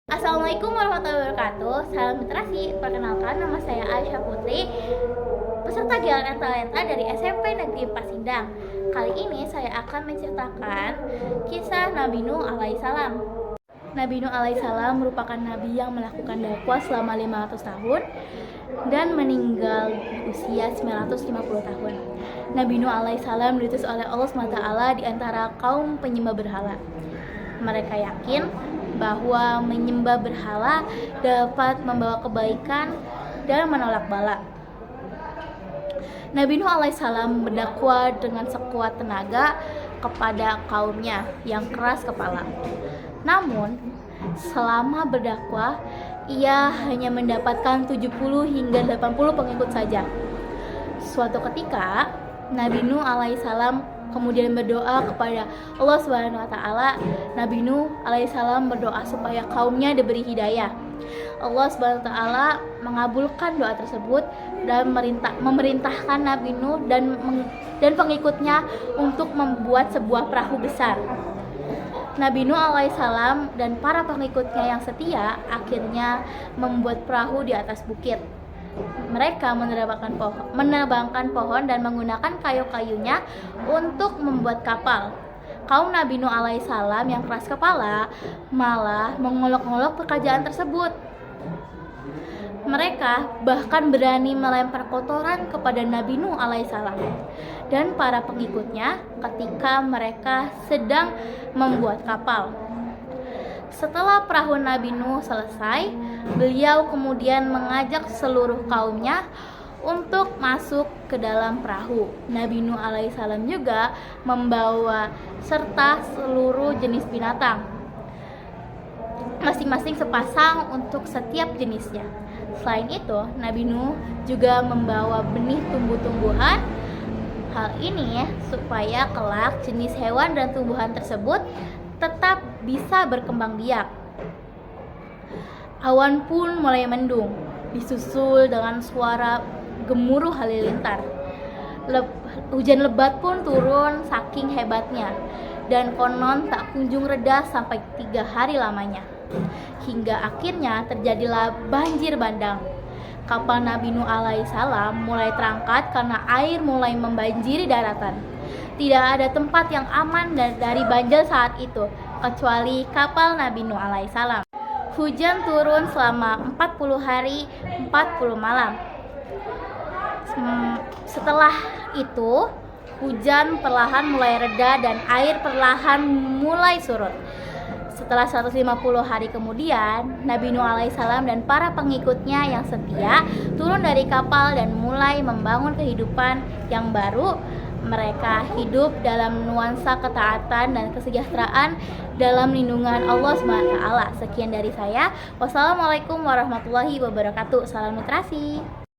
Assalamualaikum warahmatullahi wabarakatuh. Salam literasi. Perkenalkan, nama saya Aisyah Putri, peserta Gelaran Talenta dari SMP Negeri 4 Sindang. Kali ini saya akan menceritakan kisah Nabi Nuh alaihissalam. Nabi Nuh alaihissalam merupakan nabi yang melakukan dakwah selama 500 tahun dan meninggal usia 950 tahun. Nabi Nuh alaihissalam diutus oleh Allah SWT di antara kaum penyembah berhala. Mereka yakin bahwa menyembah berhala dapat membawa kebaikan dan menolak bala. Nabi Nuh alaihissalam berdakwah dengan sekuat tenaga kepada kaumnya yang keras kepala. Namun, selama berdakwah, ia hanya mendapatkan 70 hingga 80 pengikut saja. Suatu ketika, Nabi Nuh alaihissalam kemudian berdoa kepada Allah SWT. Nabi Nuh alaihissalam berdoa supaya kaumnya diberi hidayah. Allah SWT mengabulkan doa tersebut dan memerintahkan Nabi Nuh dan pengikutnya untuk membuat sebuah perahu besar. Nabi Nuh alaihissalam dan para pengikutnya yang setia akhirnya membuat perahu di atas bukit. Mereka menerbangkan pohon dan menggunakan kayu-kayunya untuk membuat kapal. Kaum Nabi Nuh alaihissalam yang keras kepala malah mengolok-olok pekerjaan tersebut. Mereka bahkan berani melempar kotoran kepada Nabi Nuh alaihissalam dan para pengikutnya ketika mereka sedang membuat kapal. Setelah perahu Nabi Nuh selesai, beliau kemudian mengajak seluruh kaumnya untuk masuk ke dalam perahu. Nabi Nuh alaihissalam juga membawa serta seluruh jenis binatang, masing-masing sepasang untuk setiap jenisnya. Selain itu, Nabi Nuh juga membawa benih tumbuh-tumbuhan. Hal ini supaya kelak jenis hewan dan tumbuhan tersebut tetap bisa berkembang biak. Awan pun mulai mendung, disusul dengan suara gemuruh halilintar. Hujan lebat pun turun saking hebatnya, dan konon tak kunjung reda sampai 3 hari lamanya. Hingga akhirnya terjadilah banjir bandang. Kapal Nabi Nuh alaihissalam mulai terangkat karena air mulai membanjiri daratan. Tidak ada tempat yang aman dari banjir saat itu, kecuali kapal Nabi Nuh alaihissalam. Hujan turun selama 40 hari, 40 malam. Setelah itu, hujan perlahan mulai reda dan air perlahan mulai surut. Setelah 150 hari kemudian, Nabi Nuh alaihissalam dan para pengikutnya yang setia turun dari kapal dan mulai membangun kehidupan yang baru. Mereka hidup dalam nuansa ketaatan dan kesejahteraan dalam lindungan Allah SWT. Sekian dari saya. Wassalamualaikum warahmatullahi wabarakatuh. Salam literasi.